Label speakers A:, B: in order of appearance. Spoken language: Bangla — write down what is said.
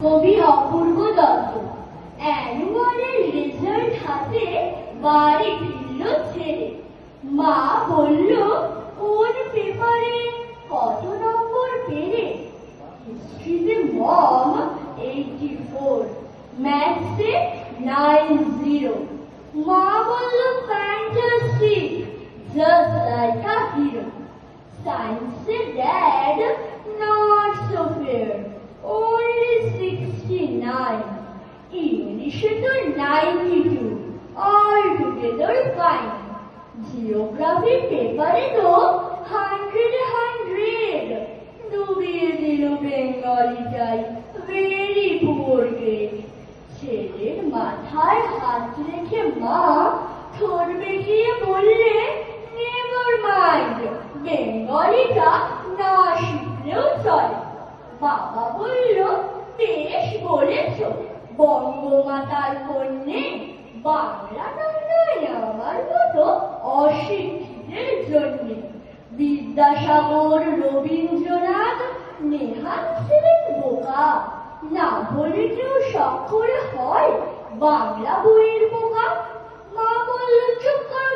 A: কবি অপূর্ব দত্ত অ্যানুয়ালের রেজাল্ট হাতে বাড়ি ফিরল ছেলে। মা বলল, কোন পেপারে কত নম্বর পেলে? হিস্ট্রিতে মম 84, ম্যাথসে 90। মা বলল, fantastic, just like a hero. সায়েন্সে dad, not so fair, only 69। ইংলিশে তো 92, all together fine। জিওগ্রাফি পেপারে তো 100, ডুবিয়ে দিল বেঙ্গলিটাই, ভেরি পুয়ার গ্রেড। ছেলের মাথায় হাত রেখে মা ঠোঁট বেঁকিয়ে বললে, নেভার মাইন্ড, বেঙ্গলিটা না শিখলেও চলে। বাবা বলল, বেশ বলেছ, বঙ্গমাতার কন্যে, বাংলাটা নয় আমার মতো অশিক্ষিতের জন্যে। বিদ্যাসাগর, রবীন্দ্রনাথ, নেহাত ছিলেন বোকা, না হলে কেউ শখ করে হয় বাংলা বইয়ের বোকা। মা বলল, চুপ কর